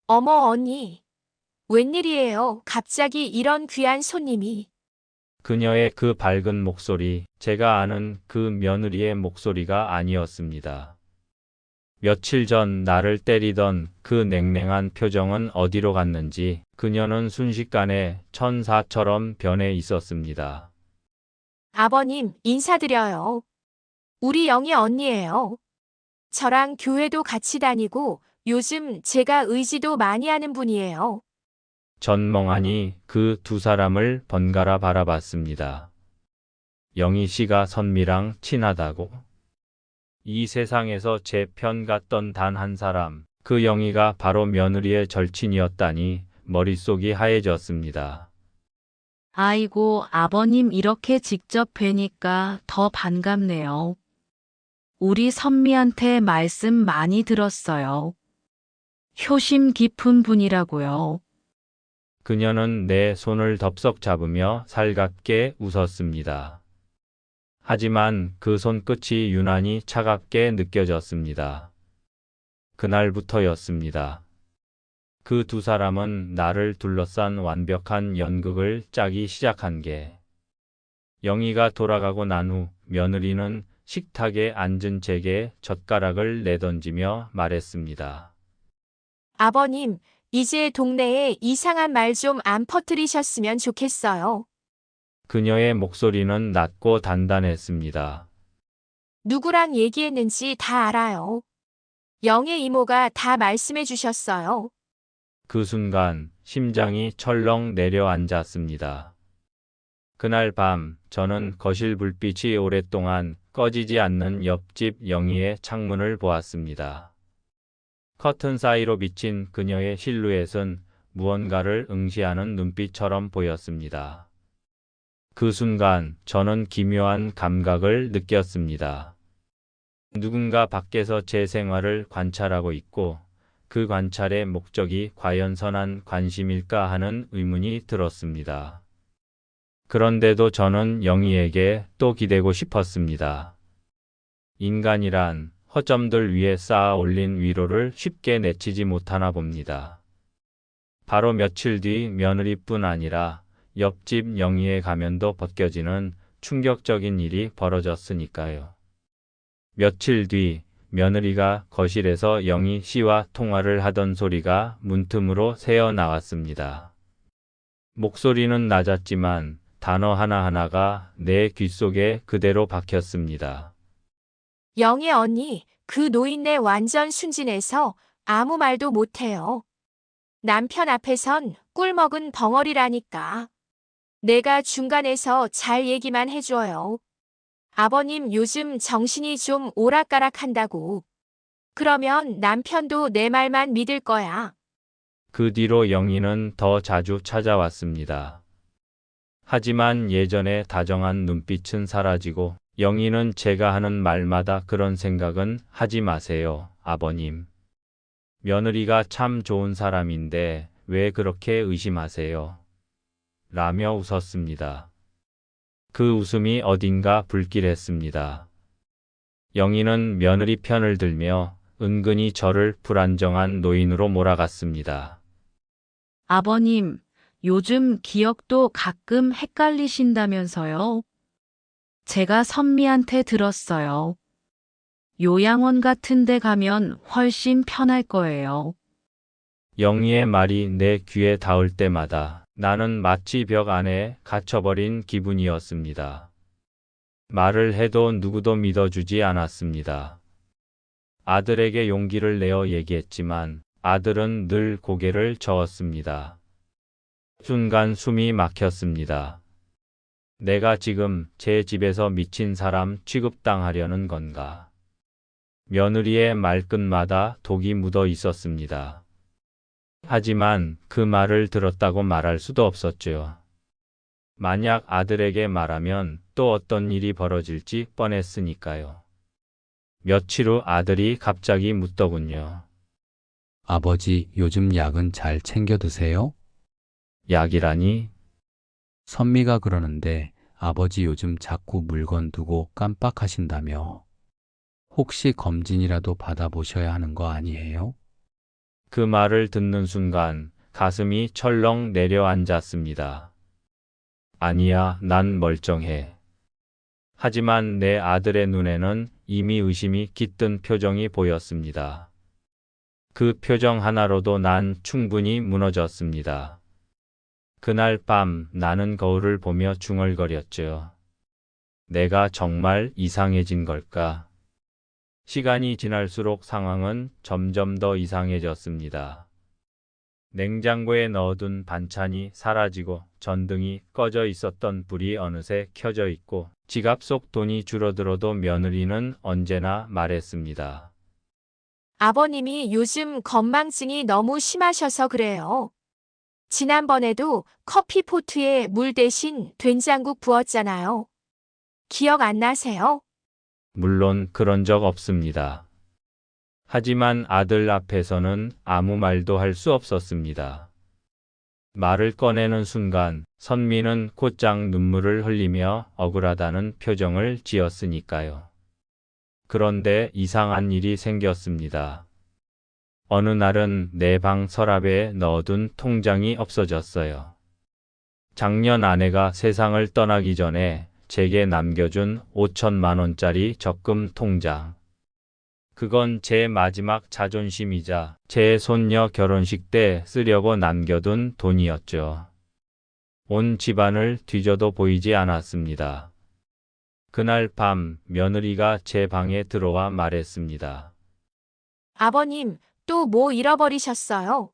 어머 언니, 웬일이에요? 갑자기 이런 귀한 손님이. 그녀의 그 밝은 목소리, 제가 아는 그 며느리의 목소리가 아니었습니다. 며칠 전 나를 때리던 그 냉랭한 표정은 어디로 갔는지 그녀는 순식간에 천사처럼 변해 있었습니다. 아버님, 인사드려요. 우리 영희 언니예요. 저랑 교회도 같이 다니고 요즘 제가 의지도 많이 하는 분이에요. 전 멍하니 그 두 사람을 번갈아 바라봤습니다. 영희 씨가 선미랑 친하다고? 이 세상에서 제 편 같던 단 한 사람, 그 영희가 바로 며느리의 절친이었다니 머릿속이 하얘졌습니다. 아이고, 아버님 이렇게 직접 뵈니까 더 반갑네요. 우리 선미한테 말씀 많이 들었어요. 효심 깊은 분이라고요. 그녀는 내 손을 덥석 잡으며 살갑게 웃었습니다. 하지만 그 손끝이 유난히 차갑게 느껴졌습니다. 그날부터였습니다. 그 두 사람은 나를 둘러싼 완벽한 연극을 짜기 시작한 게, 영희가 돌아가고 난 후 며느리는 식탁에 앉은 제게 젓가락을 내던지며 말했습니다. 아버님, 이제 동네에 이상한 말 좀 안 퍼뜨리셨으면 좋겠어요. 그녀의 목소리는 낮고 단단했습니다. 누구랑 얘기했는지 다 알아요. 영애 이모가 다 말씀해 주셨어요. 그 순간 심장이 철렁 내려앉았습니다. 그날 밤 저는 거실 불빛이 오랫동안 꺼지지 않는 옆집 영희의 창문을 보았습니다. 커튼 사이로 비친 그녀의 실루엣은 무언가를 응시하는 눈빛처럼 보였습니다. 그 순간 저는 기묘한 감각을 느꼈습니다. 누군가 밖에서 제 생활을 관찰하고 있고, 그 관찰의 목적이 과연 선한 관심일까 하는 의문이 들었습니다. 그런데도 저는 영희에게 또 기대고 싶었습니다. 인간이란 허점들 위에 쌓아 올린 위로를 쉽게 내치지 못하나 봅니다. 바로 며칠 뒤 며느리뿐 아니라 옆집 영희의 가면도 벗겨지는 충격적인 일이 벌어졌으니까요. 며칠 뒤 며느리가 거실에서 영희 씨와 통화를 하던 소리가 문틈으로 새어 나왔습니다. 목소리는 낮았지만 단어 하나하나가 내 귓속에 그대로 박혔습니다. 영애 언니, 그 노인네 완전 순진해서 아무 말도 못해요. 남편 앞에선 꿀 먹은 벙어리라니까. 내가 중간에서 잘 얘기만 해줘요. 아버님 요즘 정신이 좀 오락가락한다고. 그러면 남편도 내 말만 믿을 거야. 그 뒤로 영희는 더 자주 찾아왔습니다. 하지만 예전의 다정한 눈빛은 사라지고, 영희는 제가 하는 말마다 그런 생각은 하지 마세요, 아버님. 며느리가 참 좋은 사람인데 왜 그렇게 의심하세요? 라며 웃었습니다. 그 웃음이 어딘가 불길했습니다. 영희는 며느리 편을 들며 은근히 저를 불안정한 노인으로 몰아갔습니다. 아버님, 요즘 기억도 가끔 헷갈리신다면서요? 제가 선미한테 들었어요. 요양원 같은 데 가면 훨씬 편할 거예요. 영희의 말이 내 귀에 닿을 때마다 나는 마치 벽 안에 갇혀버린 기분이었습니다. 말을 해도 누구도 믿어주지 않았습니다. 아들에게 용기를 내어 얘기했지만 아들은 늘 고개를 저었습니다. 순간 숨이 막혔습니다. 내가 지금 제 집에서 미친 사람 취급당하려는 건가? 며느리의 말끝마다 독이 묻어 있었습니다. 하지만 그 말을 들었다고 말할 수도 없었죠. 만약 아들에게 말하면 또 어떤 일이 벌어질지 뻔했으니까요. 며칠 후 아들이 갑자기 묻더군요. 아버지, 요즘 약은 잘 챙겨 드세요? 약이라니? 선미가 그러는데 아버지 요즘 자꾸 물건 두고 깜빡하신다며. 혹시 검진이라도 받아보셔야 하는 거 아니에요? 그 말을 듣는 순간 가슴이 철렁 내려앉았습니다. 아니야, 난 멀쩡해. 하지만 내 아들의 눈에는 이미 의심이 깃든 표정이 보였습니다. 그 표정 하나로도 난 충분히 무너졌습니다. 그날 밤 나는 거울을 보며 중얼거렸죠. 내가 정말 이상해진 걸까? 시간이 지날수록 상황은 점점 더 이상해졌습니다. 냉장고에 넣어둔 반찬이 사라지고 전등이 꺼져 있었던 불이 어느새 켜져 있고 지갑 속 돈이 줄어들어도 며느리는 언제나 말했습니다. 아버님이 요즘 건망증이 너무 심하셔서 그래요. 지난번에도 커피포트에 물 대신 된장국 부었잖아요. 기억 안 나세요? 물론 그런 적 없습니다. 하지만 아들 앞에서는 아무 말도 할 수 없었습니다. 말을 꺼내는 순간 선미는 곧장 눈물을 흘리며 억울하다는 표정을 지었으니까요. 그런데 이상한 일이 생겼습니다. 어느 날은 내 방 서랍에 넣어둔 통장이 없어졌어요. 작년 아내가 세상을 떠나기 전에 제게 남겨준 5천만 원짜리 적금 통장. 그건 제 마지막 자존심이자 제 손녀 결혼식 때 쓰려고 남겨둔 돈이었죠. 온 집안을 뒤져도 보이지 않았습니다. 그날 밤 며느리가 제 방에 들어와 말했습니다. 아버님, 또 뭐 잃어버리셨어요?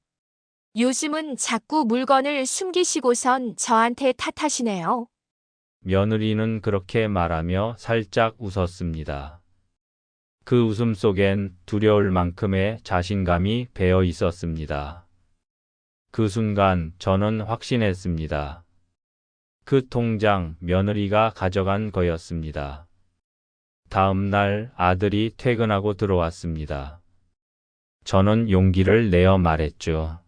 요즘은 자꾸 물건을 숨기시고선 저한테 탓하시네요. 며느리는 그렇게 말하며 살짝 웃었습니다. 그 웃음 속엔 두려울 만큼의 자신감이 배어 있었습니다. 그 순간 저는 확신했습니다. 그 통장 며느리가 가져간 거였습니다. 다음 날 아들이 퇴근하고 들어왔습니다. 저는 용기를 내어 말했죠.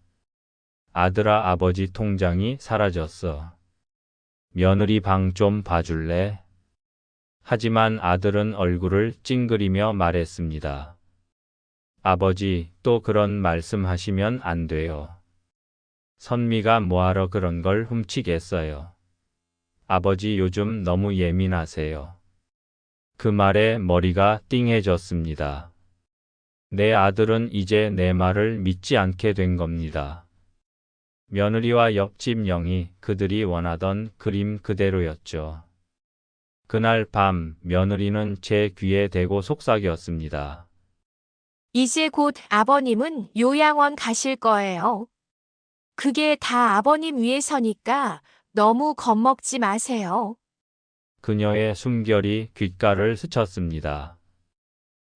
아들아, 아버지 통장이 사라졌어. 며느리 방 좀 봐줄래? 하지만 아들은 얼굴을 찡그리며 말했습니다. 아버지, 또 그런 말씀 하시면 안 돼요. 선미가 뭐하러 그런 걸 훔치겠어요. 아버지 요즘 너무 예민하세요. 그 말에 머리가 띵해졌습니다. 내 아들은 이제 내 말을 믿지 않게 된 겁니다. 며느리와 옆집 영희, 그들이 원하던 그림 그대로였죠. 그날 밤 며느리는 제 귀에 대고 속삭였습니다. 이제 곧 아버님은 요양원 가실 거예요. 그게 다 아버님 위해서니까 너무 겁먹지 마세요. 그녀의 숨결이 귓가를 스쳤습니다.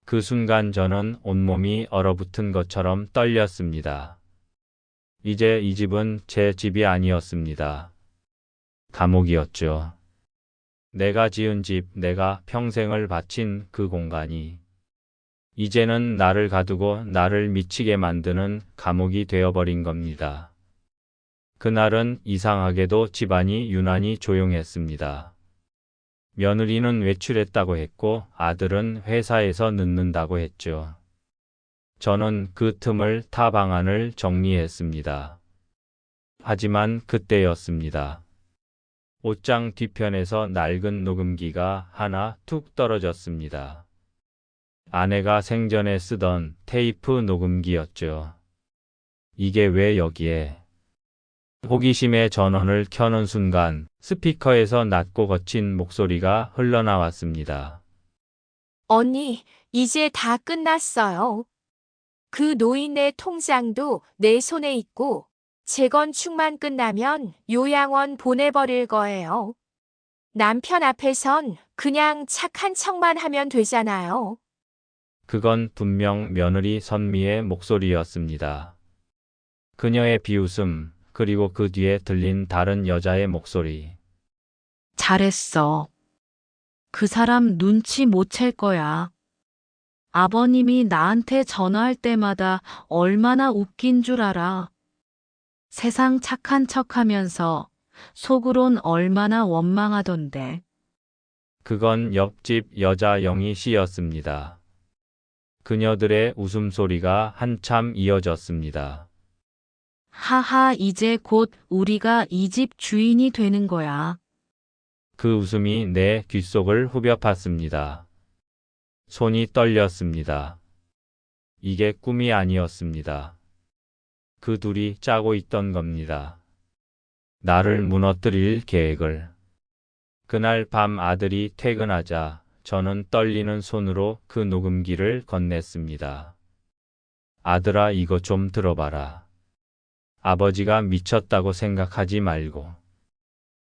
그 순간 저는 온몸이 얼어붙은 것처럼 떨렸습니다. 이제 이 집은 제 집이 아니었습니다. 감옥이었죠. 내가 지은 집, 내가 평생을 바친 그 공간이 이제는 나를 가두고 나를 미치게 만드는 감옥이 되어버린 겁니다. 그날은 이상하게도 집안이 유난히 조용했습니다. 며느리는 외출했다고 했고 아들은 회사에서 늦는다고 했죠. 저는 그 틈을 타 방안을 정리했습니다. 하지만 그때였습니다. 옷장 뒤편에서 낡은 녹음기가 하나 툭 떨어졌습니다. 아내가 생전에 쓰던 테이프 녹음기였죠. 이게 왜 여기에? 호기심에 전원을 켜는 순간 스피커에서 낮고 거친 목소리가 흘러나왔습니다. 언니, 이제 다 끝났어요. 그 노인네 통장도 내 손에 있고 재건축만 끝나면 요양원 보내버릴 거예요. 남편 앞에선 그냥 착한 척만 하면 되잖아요. 그건 분명 며느리 선미의 목소리였습니다. 그녀의 비웃음, 그리고 그 뒤에 들린 다른 여자의 목소리. 잘했어. 그 사람 눈치 못 챌 거야. 아버님이 나한테 전화할 때마다 얼마나 웃긴 줄 알아. 세상 착한 척 하면서 속으론 얼마나 원망하던데. 그건 옆집 여자 영희 씨였습니다. 그녀들의 웃음소리가 한참 이어졌습니다. 하하, 이제 곧 우리가 이 집 주인이 되는 거야. 그 웃음이 내 귓속을 후벼 팠습니다. 손이 떨렸습니다. 이게 꿈이 아니었습니다. 그 둘이 짜고 있던 겁니다. 나를 무너뜨릴 계획을. 그날 밤 아들이 퇴근하자 저는 떨리는 손으로 그 녹음기를 건넸습니다. 아들아, 이거 좀 들어봐라. 아버지가 미쳤다고 생각하지 말고.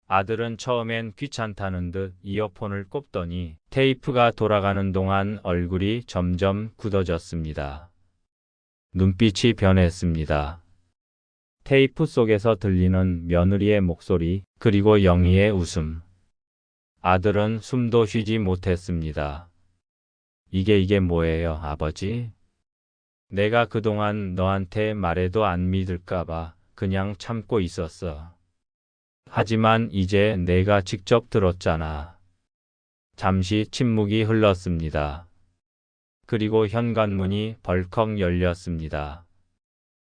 아들은 처음엔 귀찮다는 듯 이어폰을 꼽더니 테이프가 돌아가는 동안 얼굴이 점점 굳어졌습니다. 눈빛이 변했습니다. 테이프 속에서 들리는 며느리의 목소리, 그리고 영희의 웃음. 아들은 숨도 쉬지 못했습니다. 이게 뭐예요, 아버지? 내가 그동안 너한테 말해도 안 믿을까봐 그냥 참고 있었어. 하지만 이제 내가 직접 들었잖아. 잠시 침묵이 흘렀습니다. 그리고 현관문이 벌컥 열렸습니다.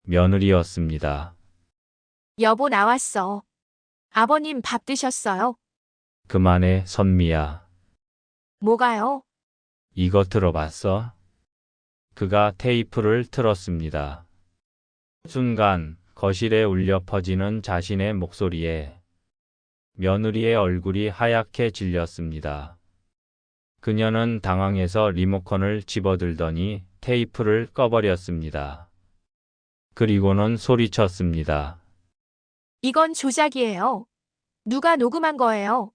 며느리였습니다. 여보 나왔어. 아버님 밥 드셨어요? 그만해, 선미야. 뭐가요? 이거 들어봤어? 그가 테이프를 틀었습니다. 순간 거실에 울려 퍼지는 자신의 목소리에 며느리의 얼굴이 하얗게 질렸습니다. 그녀는 당황해서 리모컨을 집어들더니 테이프를 꺼버렸습니다. 그리고는 소리쳤습니다. 이건 조작이에요. 누가 녹음한 거예요?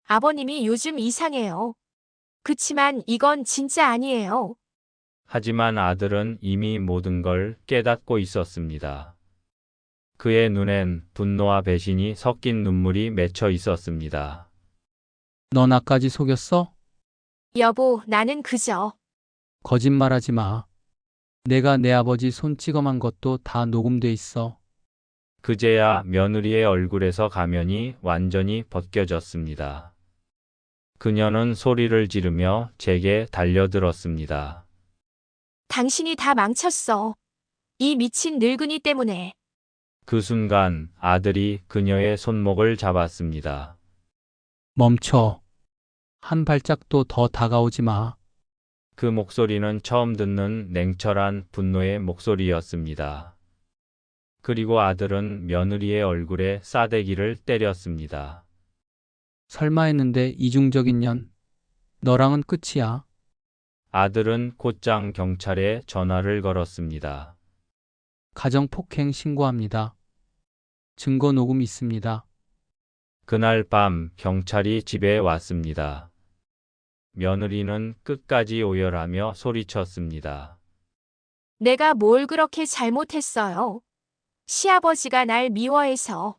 아버님이 요즘 이상해요. 그치만 이건 진짜 아니에요. 하지만 아들은 이미 모든 걸 깨닫고 있었습니다. 그의 눈엔 분노와 배신이 섞인 눈물이 맺혀 있었습니다. 너 나까지 속였어? 여보, 나는 그저 거짓말하지 마. 내가 내 아버지 손찌검한 것도 다 녹음돼 있어. 그제야 며느리의 얼굴에서 가면이 완전히 벗겨졌습니다. 그녀는 소리를 지르며 제게 달려들었습니다. 당신이 다 망쳤어. 이 미친 늙은이 때문에. 그 순간 아들이 그녀의 손목을 잡았습니다. 멈춰. 한 발짝도 더 다가오지 마. 그 목소리는 처음 듣는 냉철한 분노의 목소리였습니다. 그리고 아들은 며느리의 얼굴에 싸대기를 때렸습니다. 설마 했는데 이중적인 년. 너랑은 끝이야. 아들은 곧장 경찰에 전화를 걸었습니다. 가정폭행 신고합니다. 증거 녹음 있습니다. 그날 밤 경찰이 집에 왔습니다. 며느리는 끝까지 오열하며 소리쳤습니다. 내가 뭘 그렇게 잘못했어요. 시아버지가 날 미워해서.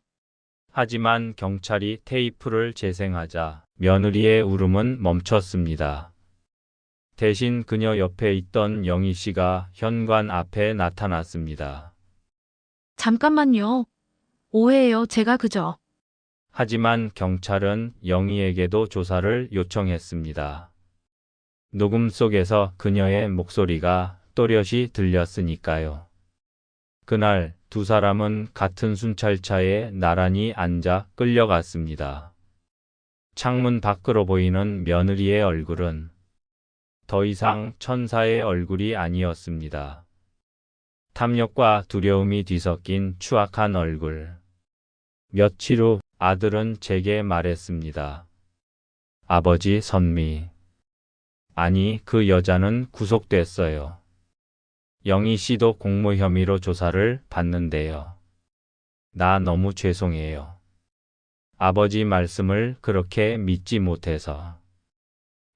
하지만 경찰이 테이프를 재생하자 며느리의 울음은 멈췄습니다. 대신 그녀 옆에 있던 영희 씨가 현관 앞에 나타났습니다. 잠깐만요. 오해예요. 제가 그저. 하지만 경찰은 영희에게도 조사를 요청했습니다. 녹음 속에서 그녀의 목소리가 또렷이 들렸으니까요. 그날 두 사람은 같은 순찰차에 나란히 앉아 끌려갔습니다. 창문 밖으로 보이는 며느리의 얼굴은 더 이상 천사의 얼굴이 아니었습니다. 탐욕과 두려움이 뒤섞인 추악한 얼굴. 며칠 후 아들은 제게 말했습니다. 아버지, 선미. 아니, 그 여자는 구속됐어요. 영희 씨도 공모 혐의로 조사를 받는데요. 나 너무 죄송해요. 아버지 말씀을 그렇게 믿지 못해서.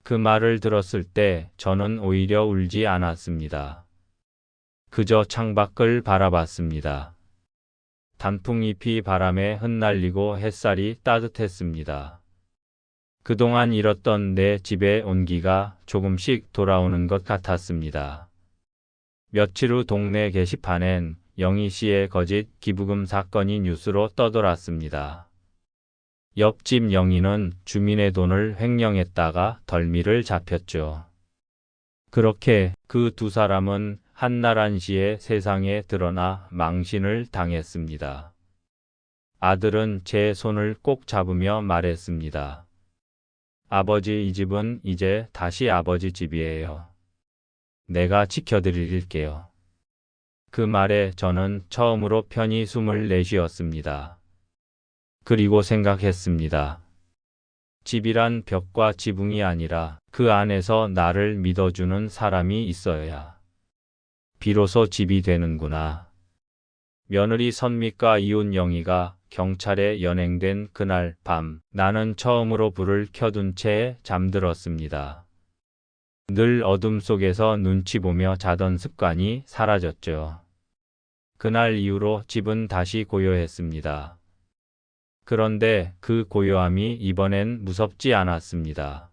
그 말을 들었을 때 저는 오히려 울지 않았습니다. 그저 창밖을 바라봤습니다. 단풍잎이 바람에 흩날리고 햇살이 따뜻했습니다. 그동안 잃었던 내 집의 온기가 조금씩 돌아오는 것 같았습니다. 며칠 후 동네 게시판엔 영희 씨의 거짓 기부금 사건이 뉴스로 떠돌았습니다. 옆집 영희는 주민의 돈을 횡령했다가 덜미를 잡혔죠. 그렇게 그 두 사람은 한나란시에 세상에 드러나 망신을 당했습니다. 아들은 제 손을 꼭 잡으며 말했습니다. 아버지, 이 집은 이제 다시 아버지 집이에요. 내가 지켜드릴게요. 그 말에 저는 처음으로 편히 숨을 내쉬었습니다. 그리고 생각했습니다. 집이란 벽과 지붕이 아니라 그 안에서 나를 믿어주는 사람이 있어야 비로소 집이 되는구나. 며느리 선미과 이혼 영희가 경찰에 연행된 그날 밤, 나는 처음으로 불을 켜둔 채 잠들었습니다. 늘 어둠 속에서 눈치 보며 자던 습관이 사라졌죠. 그날 이후로 집은 다시 고요했습니다. 그런데 그 고요함이 이번엔 무섭지 않았습니다.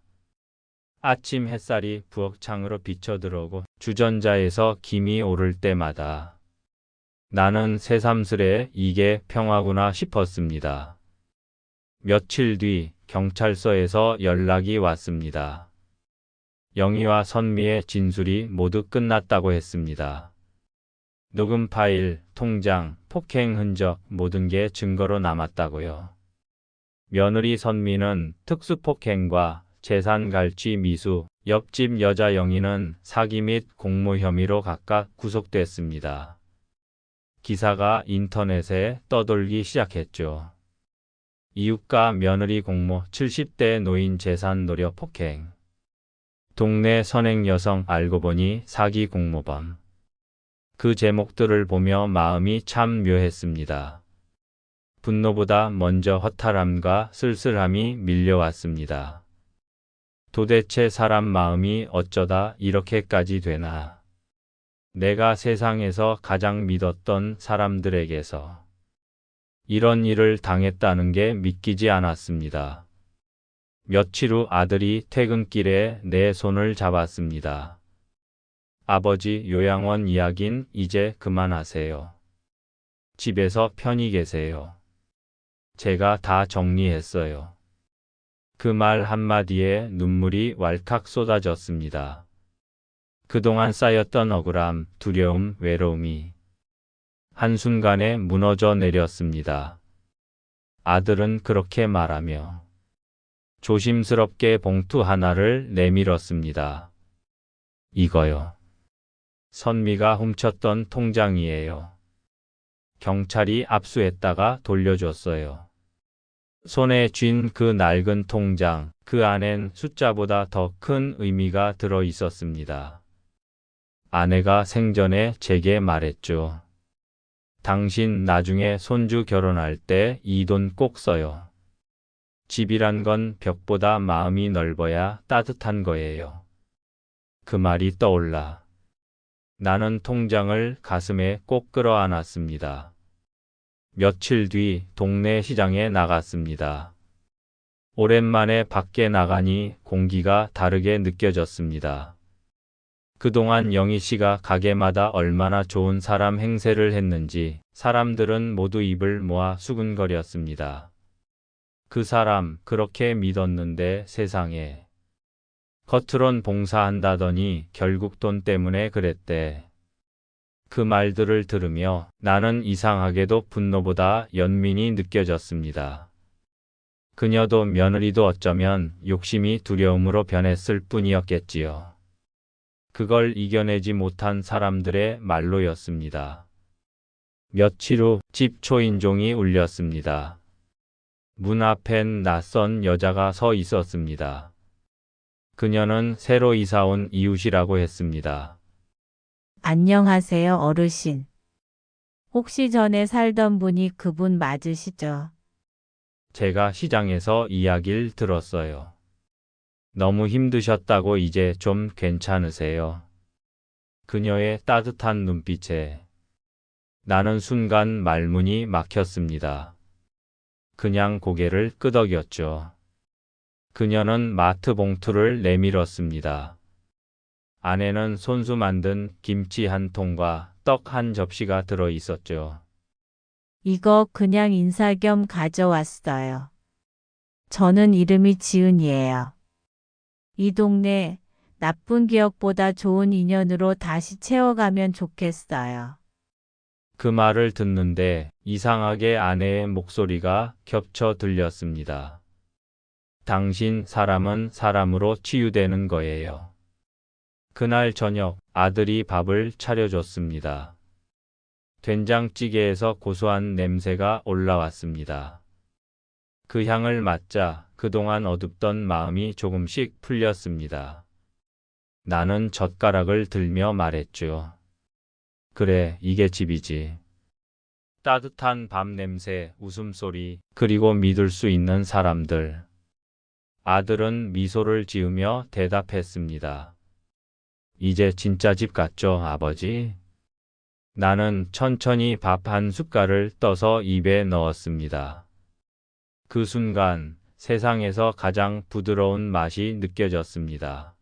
아침 햇살이 부엌 창으로 비쳐 들어오고 주전자에서 김이 오를 때마다 나는 새삼스레 이게 평화구나 싶었습니다. 며칠 뒤 경찰서에서 연락이 왔습니다. 영희와 선미의 진술이 모두 끝났다고 했습니다. 녹음 파일, 통장, 폭행 흔적 모든 게 증거로 남았다고요. 며느리 선미는 특수폭행과 재산 갈취 미수, 옆집 여자 영희는 사기 및 공모 혐의로 각각 구속됐습니다. 기사가 인터넷에 떠돌기 시작했죠. 이웃과 며느리 공모, 70대 노인 재산 노려 폭행. 동네 선행 여성 알고 보니 사기 공모범. 그 제목들을 보며 마음이 참 묘했습니다. 분노보다 먼저 허탈함과 쓸쓸함이 밀려왔습니다. 도대체 사람 마음이 어쩌다 이렇게까지 되나. 내가 세상에서 가장 믿었던 사람들에게서 이런 일을 당했다는 게 믿기지 않았습니다. 며칠 후 아들이 퇴근길에 내 손을 잡았습니다. 아버지, 요양원 이야긴 이제 그만하세요. 집에서 편히 계세요. 제가 다 정리했어요. 그 말 한마디에 눈물이 왈칵 쏟아졌습니다. 그동안 쌓였던 억울함, 두려움, 외로움이 한순간에 무너져 내렸습니다. 아들은 그렇게 말하며 조심스럽게 봉투 하나를 내밀었습니다. 이거요. 선미가 훔쳤던 통장이에요. 경찰이 압수했다가 돌려줬어요. 손에 쥔 그 낡은 통장, 그 안엔 숫자보다 더 큰 의미가 들어 있었습니다. 아내가 생전에 제게 말했죠. 당신 나중에 손주 결혼할 때 이 돈 꼭 써요. 집이란 건 벽보다 마음이 넓어야 따뜻한 거예요. 그 말이 떠올라. 나는 통장을 가슴에 꼭 끌어안았습니다. 며칠 뒤 동네 시장에 나갔습니다. 오랜만에 밖에 나가니 공기가 다르게 느껴졌습니다. 그동안 영희 씨가 가게마다 얼마나 좋은 사람 행세를 했는지 사람들은 모두 입을 모아 수근거렸습니다. 그 사람 그렇게 믿었는데 세상에. 겉으론 봉사한다더니 결국 돈 때문에 그랬대. 그 말들을 들으며 나는 이상하게도 분노보다 연민이 느껴졌습니다. 그녀도 며느리도 어쩌면 욕심이 두려움으로 변했을 뿐이었겠지요. 그걸 이겨내지 못한 사람들의 말로였습니다. 며칠 후 집 초인종이 울렸습니다. 문 앞엔 낯선 여자가 서 있었습니다. 그녀는 새로 이사 온 이웃이라고 했습니다. 안녕하세요, 어르신. 혹시 전에 살던 분이 그분 맞으시죠? 제가 시장에서 이야기를 들었어요. 너무 힘드셨다고 이제 좀 괜찮으세요? 그녀의 따뜻한 눈빛에 나는 순간 말문이 막혔습니다. 그냥 고개를 끄덕였죠. 그녀는 마트 봉투를 내밀었습니다. 안에는 손수 만든 김치 한 통과 떡 한 접시가 들어 있었죠. 이거 그냥 인사 겸 가져왔어요. 저는 이름이 지은이에요. 이 동네 나쁜 기억보다 좋은 인연으로 다시 채워가면 좋겠어요. 그 말을 듣는데 이상하게 아내의 목소리가 겹쳐 들렸습니다. 당신 사람은 사람으로 치유되는 거예요. 그날 저녁 아들이 밥을 차려줬습니다. 된장찌개에서 고소한 냄새가 올라왔습니다. 그 향을 맡자 그동안 어둡던 마음이 조금씩 풀렸습니다. 나는 젓가락을 들며 말했죠. 그래, 이게 집이지. 따뜻한 밤 냄새, 웃음소리, 그리고 믿을 수 있는 사람들. 아들은 미소를 지으며 대답했습니다. 이제 진짜 집 같죠, 아버지? 나는 천천히 밥 한 숟갈을 떠서 입에 넣었습니다. 그 순간 세상에서 가장 부드러운 맛이 느껴졌습니다.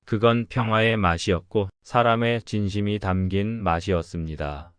그건 평화의 맛이었고 사람의 진심이 담긴 맛이었습니다.